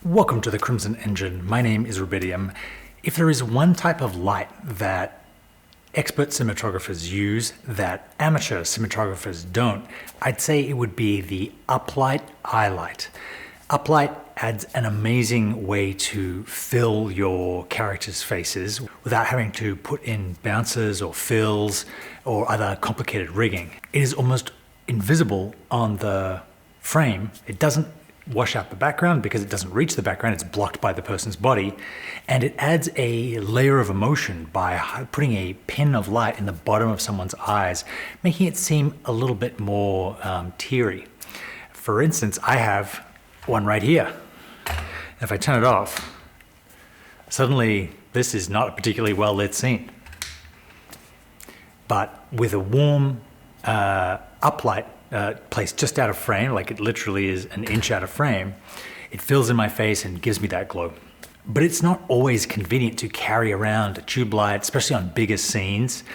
Welcome to the Crimson Engine. My name is rubidium. If there is one type of light that expert cinematographers use that amateur cinematographers don't, I'd say it would be the uplight eye light. Uplight adds an amazing way to fill your characters' faces without having to put in bouncers or fills or other complicated rigging. It is almost invisible on the frame. It doesn't wash out the background because it doesn't reach the background, it's blocked by the person's body, and it adds a layer of emotion by putting a pin of light in the bottom of someone's eyes, making it seem a little bit more teary. For instance, I have one right here. If I turn it off, suddenly this is not a particularly well lit scene. But with a warm uplight placed just out of frame, like it literally is an inch out of frame, it fills in my face and gives me that glow. But it's not always convenient to carry around a tube light, especially on bigger scenes.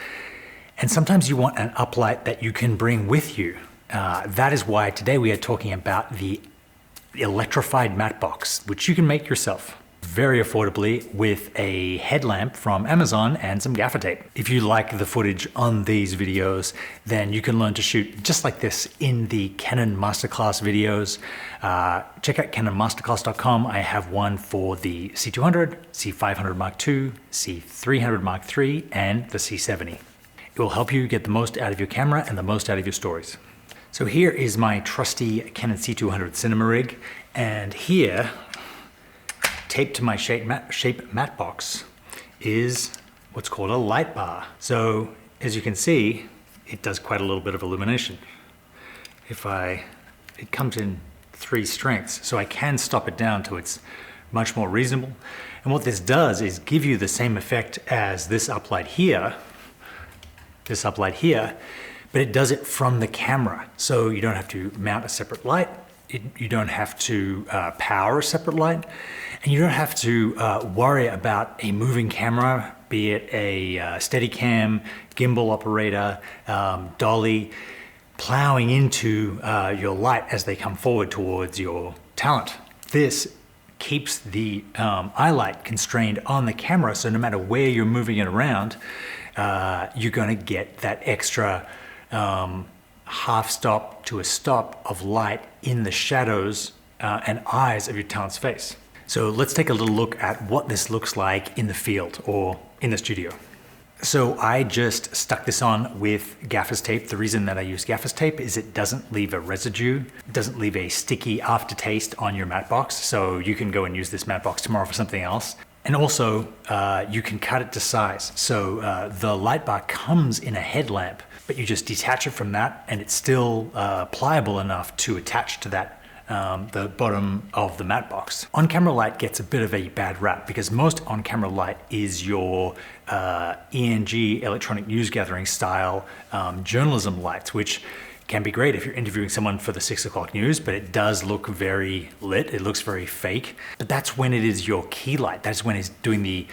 And sometimes you want an uplight that you can bring with you. That is why today we are talking about the electrified matte box, which you can make yourself very affordably with a headlamp from Amazon and some gaffer tape. If you like the footage on these videos, then you can learn to shoot just like this in the Canon Masterclass videos. Check out canonmasterclass.com. I have one for the C200, C500 Mark II, C300 Mark III, and the C70. It will help you get the most out of your camera and the most out of your stories. So here is my trusty Canon C200 cinema rig, and here, taped to my shape matte box, is what's called a light bar. So as you can see, it does quite a little bit of illumination. It comes in 3 strengths, so I can stop it down to it's much more reasonable. And what this does is give you the same effect as this uplight here, but it does it from the camera. So you don't have to mount a separate light, you don't have to power a separate light, and you don't have to worry about a moving camera, be it a Steadicam, gimbal operator, dolly, plowing into your light as they come forward towards your talent. This keeps the eye light constrained on the camera, so no matter where you're moving it around, you're going to get that extra half stop to a stop of light in the shadows and eyes of your talent's face. So let's take a little look at what this looks like in the field or in the studio. So I just stuck this on with gaffers tape. The reason that I use gaffers tape is it doesn't leave a residue, it doesn't leave a sticky aftertaste on your matte box. So you can go and use this matte box tomorrow for something else. And also you can cut it to size. So the light bar comes in a headlamp, but you just detach it from that and it's still pliable enough to attach to that the bottom of the matte box. On-camera light gets a bit of a bad rap because most on-camera light is your ENG, electronic news gathering style journalism lights, which can be great if you're interviewing someone for the 6 o'clock news, but it does look very lit, it looks very fake. But that's when it is your key light, that's when it's doing the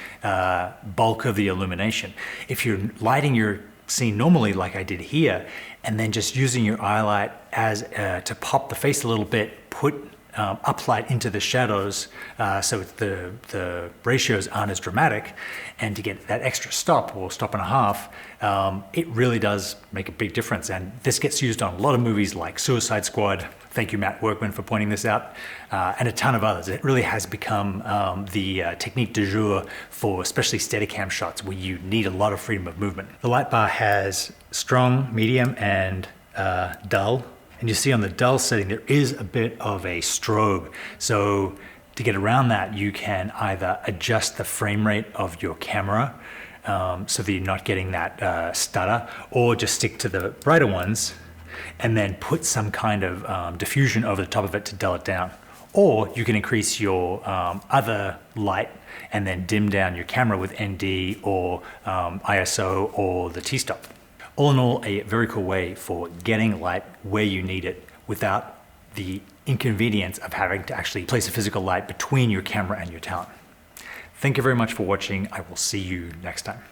bulk of the illumination. If you're lighting your scene normally like I did here, and then just using your eye light as to pop the face a little bit, put uplight into the shadows so the ratios aren't as dramatic, and to get that extra stop or stop and a half, it really does make a big difference. And this gets used on a lot of movies like Suicide Squad. Thank you, Matt Workman, for pointing this out, and a ton of others. It really has become the technique du jour for especially Steadicam shots where you need a lot of freedom of movement. The light bar has strong, medium, and dull. And you see on the dull setting, there is a bit of a strobe. So to get around that, you can either adjust the frame rate of your camera so that you're not getting that stutter, or just stick to the brighter ones and then put some kind of diffusion over the top of it to dull it down. Or you can increase your other light and then dim down your camera with ND or ISO or the T-stop. All in all, a very cool way for getting light where you need it without the inconvenience of having to actually place a physical light between your camera and your talent. Thank you very much for watching. I will see you next time.